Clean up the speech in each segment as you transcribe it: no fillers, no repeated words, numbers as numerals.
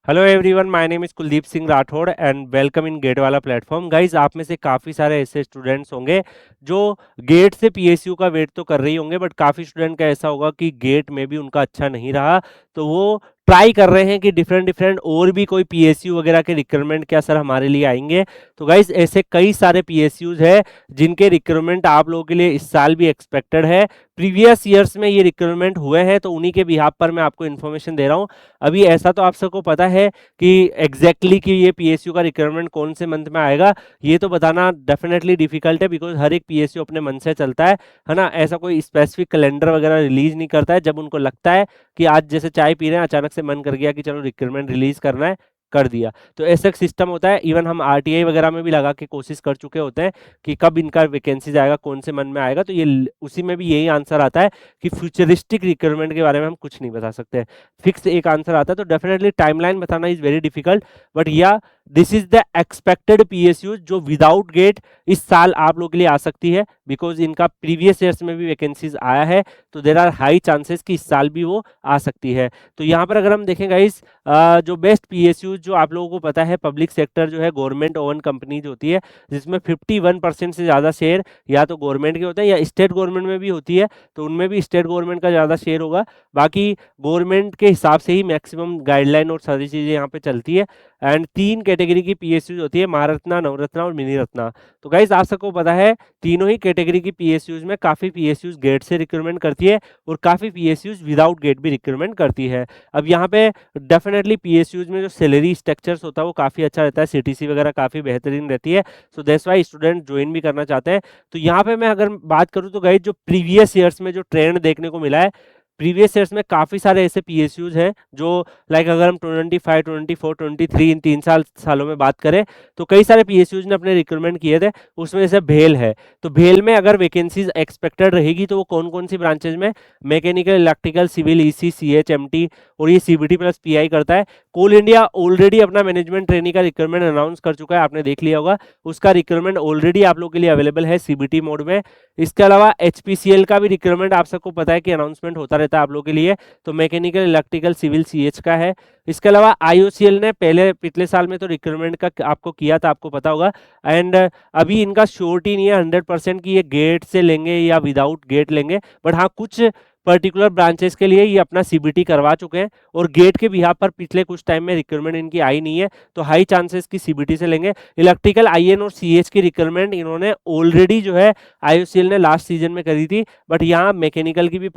Hello everyone, my name is Kuldeep Singh Rathore and welcome in GATE वाला platform. Guys, आप में से काफ़ी सारे ऐसे स्टूडेंट्स होंगे जो गेट से पीएसयू का वेट तो कर रही होंगे, बट काफ़ी स्टूडेंट का ऐसा होगा कि गेट में भी उनका अच्छा नहीं रहा, तो वो ट्राई कर रहे हैं कि डिफरेंट डिफरेंट और भी कोई पीएसयू वगैरह के रिक्रूटमेंट क्या सर हमारे लिए आएंगे। तो गाइज, ऐसे कई सारे पीएसयूज है जिनके रिक्रूटमेंट आप लोगों के लिए इस साल भी एक्सपेक्टेड है। प्रीवियस ईयर्स में ये रिक्रूटमेंट हुए हैं, तो उन्हीं के बिहाफ पर मैं आपको इन्फॉर्मेशन दे रहा हूँ। अभी ऐसा तो आप सबको पता है कि एग्जैक्टली कि ये पीएसयू का रिक्वायरमेंट कौन से मंथ में आएगा, ये तो बताना डेफिनेटली डिफिकल्ट है, बिकॉज हर एक पीएसयू अपने मन से चलता है ना। ऐसा कोई स्पेसिफिक कैलेंडर वगैरह रिलीज नहीं करता है। जब उनको लगता है कि आज जैसे चाय पी रहे हैं, अचानक से मन कर गया कि चलो रिक्वायरमेंट रिलीज करना है, कर दिया। तो ऐसा एक सिस्टम होता है। इवन हम आरटीआई वगैरह में भी लगा के कोशिश कर चुके होते हैं कि कब इनका वैकेंसीज आएगा, कौन से मन में आएगा, तो ये उसी में भी यही आंसर आता है कि फ्यूचरिस्टिक रिक्वायरमेंट के बारे में हम कुछ नहीं बता सकते। फिक्स एक आंसर आता है, तो डेफिनेटली टाइमलाइन बताना इज वेरी डिफिकल्ट, बट या this is the expected PSU जो विदाउट गेट इस साल आप लोगों के लिए आ सकती है, बिकॉज इनका प्रीवियस ईयर्स में भी वैकेंसीज आया है, तो देर आर हाई चांसेस कि इस साल भी वो आ सकती है। तो यहाँ पर अगर हम देखें गाइस, जो बेस्ट पीएसयू जो आप लोगों को पता है, पब्लिक सेक्टर जो है गवर्नमेंट ओवन कंपनीज होती है, जिसमें 51% से ज़्यादा शेयर या तो गवर्नमेंट के होते हैं या स्टेट गवर्नमेंट में भी होती है, तो उनमें भी स्टेट गवर्नमेंट का ज़्यादा शेयर होगा। बाकी गवर्नमेंट के हिसाब से ही मैक्सिमम गाइडलाइन और सारी चीज़ें यहाँ पे चलती है। एंड 3 कैटेगरी की पीएसयूज होती है, महारत्ना, नवरत्ना और मिनी रत्ना। तो गाइज, आप सबको पता है तीनों ही कैटेगरी की पीएसयूज में काफ़ी पीएसयूज गेट से रिक्रूटमेंट करती है और काफ़ी पीएसयूज विदाउट गेट भी रिक्रूटमेंट करती है। अब यहाँ पे डेफिनेटली पीएसयूज में जो सैलरी स्ट्रक्चर्स होता है वो काफ़ी अच्छा रहता है, सीटीसी वगैरह काफ़ी बेहतरीन रहती है, so that's why student join भी करना चाहते हैं। तो यहाँ पे मैं अगर बात करूँ तो गाइज, जो प्रीवियस ईयर्स में जो ट्रेंड देखने को मिला है, प्रीवियस ईयर्स में काफ़ी सारे ऐसे पीएसयूज हैं जो लाइक अगर हम 25, 24, 23 इन 3 सालों में बात करें, तो कई सारे पीएसयूज ने अपने रिक्रूटमेंट किए थे। उसमें जैसे भेल है, तो भेल में अगर वैकेंसीज एक्सपेक्टेड रहेगी तो वो कौन कौन सी ब्रांचेज में, mechanical, electrical, civil, EC, CH, MT और ये सीबीटी प्लस पीआई करता है। कोल इंडिया ऑलरेडी अपना मैनेजमेंट ट्रेनिंग का रिक्रूटमेंट अनाउंस कर चुका है, आपने देख लिया होगा। उसका रिक्रूटमेंट ऑलरेडी आप लोगों के लिए अवेलेबल है सीबीटी मोड में। इसके अलावा एचपीसीएल का भी रिक्रूटमेंट आप सबको पता है कि अनाउंसमेंट होता रहता है आप लोगों के लिए, तो मैकेनिकल, इलेक्ट्रिकल, सिविल, सीएच का है। इसके अलावा आईओसीएल ने पहले पिछले साल में तो रिक्रूटमेंट का आपको किया था, आपको पता होगा। एंड अभी इनका श्योरिटी नहीं है 100% कि ये गेट से लेंगे या विदाउट गेट लेंगे, बट हाँ, कुछ पर्टिकुलर ब्रांचेस के लिए ये अपना सीबीटी करवा चुके हैं और गेट के बिहाफ पर पिछले कुछ टाइम में रिक्रूटमेंट इनकी आई नहीं है, तो हाई चांसेस की सीबीटी से लेंगे। इलेक्ट्रिकल, आईएन और सीएच की रिक्रूटमेंट इन्होंने ऑलरेडी जो है आईओसीएल ने लास्ट सीजन में करी थी, बट यहाँ मैकेनिकल की भी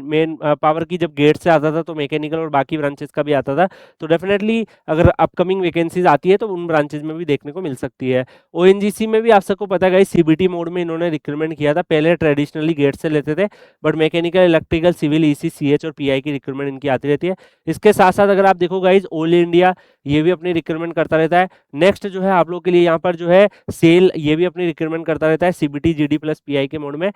मेन पावर की जब गेट से आता था तो मैकेनिकल और बाकी ब्रांचेस का भी आता था। तो डेफिनेटली अगर अपकमिंग वैकेंसीज आती है तो उन ब्रांचेज में भी देखने को मिल सकती है। ओएनजीसी में भी आप सबको पता है सीबीटी मोड में इन्होंने रिक्रूटमेंट किया था, पहले ट्रेडिशनली गेट से लेते थे, but mechanical, electrical, civil, EC, CH और पीआई की रिक्रूटमेंट इनकी आती रहती है। इसके साथ साथ अगर आप देखो गाइज, ऑल इंडिया ये भी अपनी रिक्रूटमेंट करता रहता है। नेक्स्ट जो है आप लोग के लिए यहाँ पर जो है सेल, ये भी अपनी रिक्रूटमेंट करता रहता है सीबीटी, जीडी प्लस पीआई के मोड में।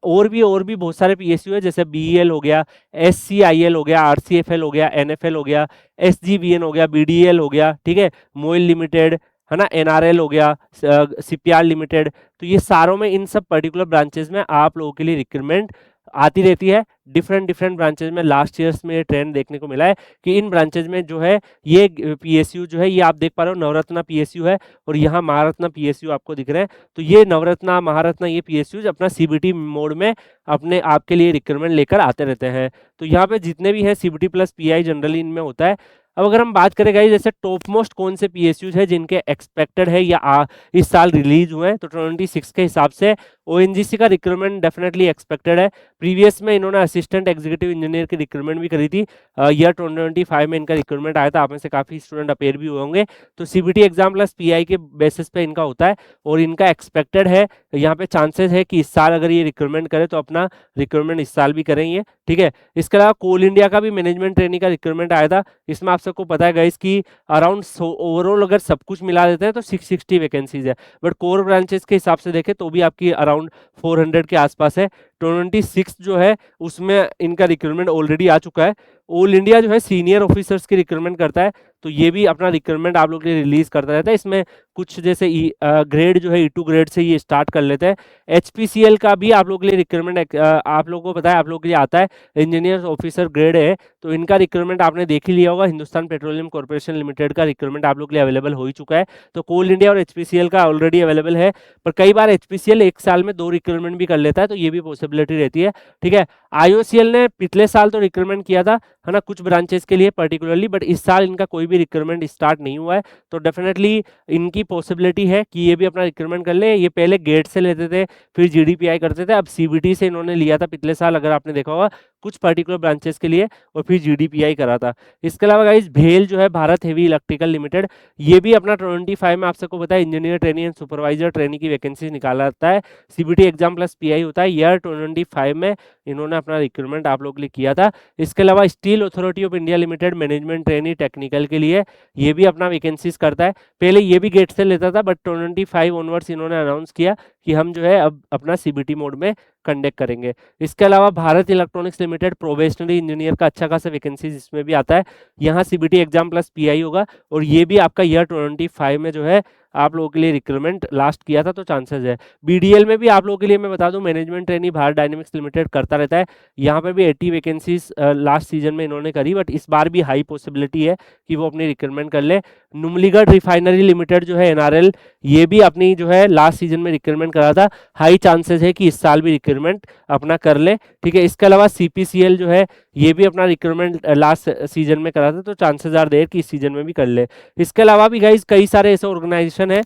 और भी बहुत सारे पीएसयू है, जैसे बीईएल हो गया, एससीआईएल हो गया, आरसीएफएल हो गया, एनएफएल हो गया, एसजीवीएन हो गया, बीडीएल हो गया, ठीक है, मोइल लिमिटेड है ना, एनआरएल हो गया, सीपीआर लिमिटेड। तो ये सारों में, इन सब पर्टिकुलर ब्रांचेस में आप लोगों के लिए रिक्रूटमेंट आती रहती है। डिफरेंट डिफरेंट ब्रांचेज में लास्ट ईयर्स में ये ट्रेंड देखने को मिला है कि इन ब्रांचेज में जो है ये पीएसयू जो है, ये आप देख पा रहे हो नवरत्ना पीएसयू है और यहाँ महारत्ना पीएसयू आपको दिख रहे हैं। तो ये नवरत्ना, महारत्ना, ये पीएसयू अपना सीबीटी मोड में अपने आपके लिए रिक्रूटमेंट लेकर आते रहते हैं। तो यहाँ पे जितने भी हैं सीबीटी प्लस पीआई जनरली इनमें होता है। अब अगर हम बात करें गाइस, जैसे टॉप मोस्ट कौन से पीएसयूज है जिनके एक्सपेक्टेड है या इस साल रिलीज हुए हैं, तो 26 के हिसाब से ओएनजीसी का रिक्रूटमेंट डेफिनेटली एक्सपेक्टेड है। प्रीवियस में इन्होंने असिस्टेंट एग्जीक्यूटिव इंजीनियर की रिक्रूटमेंट भी करी थी, ईयर 2025 में इनका रिक्रूटमेंट आया था, आप में से काफ़ी स्टूडेंट अपेयर भी हुए होंगे। तो सीबीटी एग्जाम प्लस पीआई के बेसिस पे इनका होता है और इनका एक्सपेक्टेड है, यहाँ पे चांसेस है कि इस साल अगर ये रिक्रूटमेंट करे तो अपना रिक्रूटमेंट इस साल भी करेंगे, ठीक है। इसके अलावा कोल इंडिया का भी मैनेजमेंट ट्रेनिंग का रिक्रूटमेंट आया था। इसमें आप सबको पता है गाइस कि अराउंड ओवरऑल अगर सब कुछ मिला देते हैं तो 660 वैकेंसीज है, बट कोर ब्रांचेस के हिसाब से देखें तो भी आपकी अराउंड 400 के आसपास है। 2026 जो है उसमें इनका रिक्रूटमेंट ऑलरेडी आ चुका है। ऑल इंडिया जो है सीनियर ऑफिसर्स की रिक्रूटमेंट करता है, तो ये भी अपना रिक्रूटमेंट आप लोग के लिए रिलीज करता रहता है। इसमें कुछ जैसे ग्रेड जो है E2 ग्रेड से ये स्टार्ट कर लेते हैं। HPCL का भी आप लोग के लिए रिक्रूटमेंट आप लोगों को पता है, आप लोग के लिए आता है, इंजीनियर ऑफिसर ग्रेड है, तो इनका रिक्रूटमेंट आपने देख ही लिया होगा। हिंदुस्तान पेट्रोलियम कॉर्पोरेशन लिमिटेड का रिक्रूटमेंट आप लोग के लिए अवेलेबल हो ही चुका है। तो कोल इंडिया और HPCL का ऑलरेडी अवेलेबल है, पर कई बार HPCL एक साल में 2 रिक्रूटमेंट भी कर लेता है, तो ये भी पॉसिबिलिटी रहती है। ठीक है, IOCL ने पिछले साल तो रिक्रूटमेंट किया था, है ना, कुछ ब्रांचेस के लिए पर्टिकुलरली, बट इस साल इनका कोई भी रिक्रूटमेंट स्टार्ट नहीं हुआ है। तो डेफिनेटली इनकी पॉसिबिलिटी है कि ये भी अपना रिक्रूटमेंट कर ले। ये पहले गेट से लेते थे, फिर GDPI करते थे, अब CBT से इन्होंने लिया था पिछले साल, अगर आपने देखा होगा, कुछ पर्टिकुलर ब्रांचेस के लिए, और फिर GDPI करा था। इसके अलावा गाइस भेल जो है भारत हेवी इलेक्ट्रिकल लिमिटेड, ये भी अपना 25 में आप सबको पता है engineer trainee and supervisor trainee की वैकेंसी निकालता है। CBT एग्जाम प्लस PI होता है। ईयर 25 में इन्होंने अपना रिक्रूटमेंट आप लोग के लिए किया था। इसके अलावा steel authority of India limited management trainee technical के लिए, ये भी अपना वैकेंसीज करता है। पहले ये भी गेट से लेता था, बट 25 ऑनवर्ड्स इन्होंने अनाउंस किया कि हम जो है अब अपना CBT मोड में कंडक्ट करेंगे। इसके अलावा Bharat electronics limited probationary engineer का अच्छा खासा वैकेंसीज इसमें भी आता है। यहाँ CBT एग्जाम प्लस PI होगा, और ये भी आपका ईयर 25 में जो है आप लोगों के लिए रिक्रूटमेंट लास्ट किया था, तो चांसेस है। BDL में भी आप लोगों के लिए मैं बता दूं, management trainee Bharat dynamics limited करता रहता है। यहाँ पे भी 80 वैकेंसीज लास्ट सीजन में इन्होंने करी, बट इस बार भी हाई पॉसिबिलिटी है कि वो अपनी रिक्रूटमेंट कर ले। नुमलीगढ़ रिफाइनरी लिमिटेड जो है NRL, ये भी अपनी जो है लास्ट सीजन में रिक्रूटमेंट करा था। हाई चांसेस है कि इस साल भी रिक्रूटमेंट अपना कर ले। ठीक है, इसके अलावा CPCL जो है ये भी अपना रिक्रूटमेंट लास्ट सीजन में करा था, तो चांसेस आर देयर कि इस सीजन में भी कर ले। इसके अलावा भी गाइस कई सारे ऐसे ऑर्गेनाइजेशन है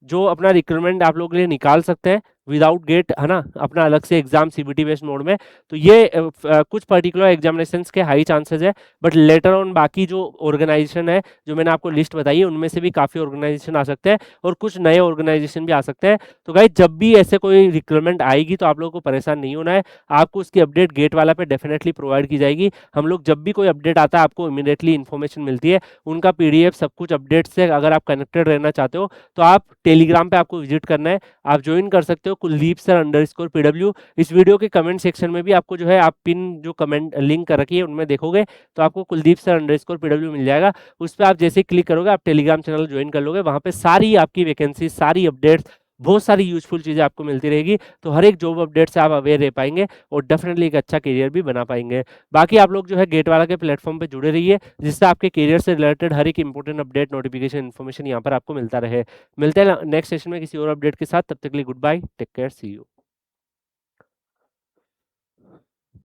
जो अपना रिक्रूटमेंट आप लोगों के लिए निकाल सकते हैं विदाउट गेट, है ना, अपना अलग से एग्जाम CBT बेस्ड मोड में। तो ये कुछ पर्टिकुलर एग्जामिनेशंस के हाई चांसेस है, बट लेटर ऑन बाकी जो ऑर्गेनाइजेशन है जो मैंने आपको लिस्ट बताई है, उनमें से भी काफ़ी ऑर्गेनाइजेशन आ सकते हैं, और कुछ नए ऑर्गेनाइजेशन भी आ सकते हैं। तो गाइस जब भी ऐसे कोई रिक्रूटमेंट आएगी तो आप लोगों को परेशान नहीं होना है, आपको उसकी अपडेट गेट वाला पे डेफिनेटली प्रोवाइड की जाएगी। हम लोग जब भी कोई अपडेट आता है आपको इमीडिएटली इन्फॉर्मेशन मिलती है, उनका PDF सब कुछ अपडेट से अगर आप कनेक्टेड रहना चाहते हो तो आप टेलीग्राम पे आपको विजिट करना है, आप ज्वाइन कर सकते हो कुलदीप सर _PW। इस वीडियो के कमेंट सेक्शन में भी आपको जो है, आप पिन जो कमेंट लिंक कर रखी है उनमें देखोगे तो आपको कुलदीप सर _PW मिल जाएगा। उस पर आप जैसे ही क्लिक करोगे आप टेलीग्राम चैनल ज्वाइन कर लोगे, वहाँ पे सारी आपकी वैकेंसी, सारी अपडेट्स, बहुत सारी यूजफुल चीज़ें आपको मिलती रहेगी। तो हर एक जॉब अपडेट से आप अवेयर रह पाएंगे और डेफिनेटली एक अच्छा करियर भी बना पाएंगे। बाकी आप लोग जो है गेट वाला के प्लेटफॉर्म पे जुड़े रहिए, जिससे आपके करियर से रिलेटेड हर एक इंपॉर्टेंट अपडेट, नोटिफिकेशन, इन्फॉर्मेशन यहाँ पर आपको मिलता रहे। मिलते हैं नेक्स्ट सेशन में किसी और अपडेट के साथ, तब तक के लिए goodbye, take care, see you.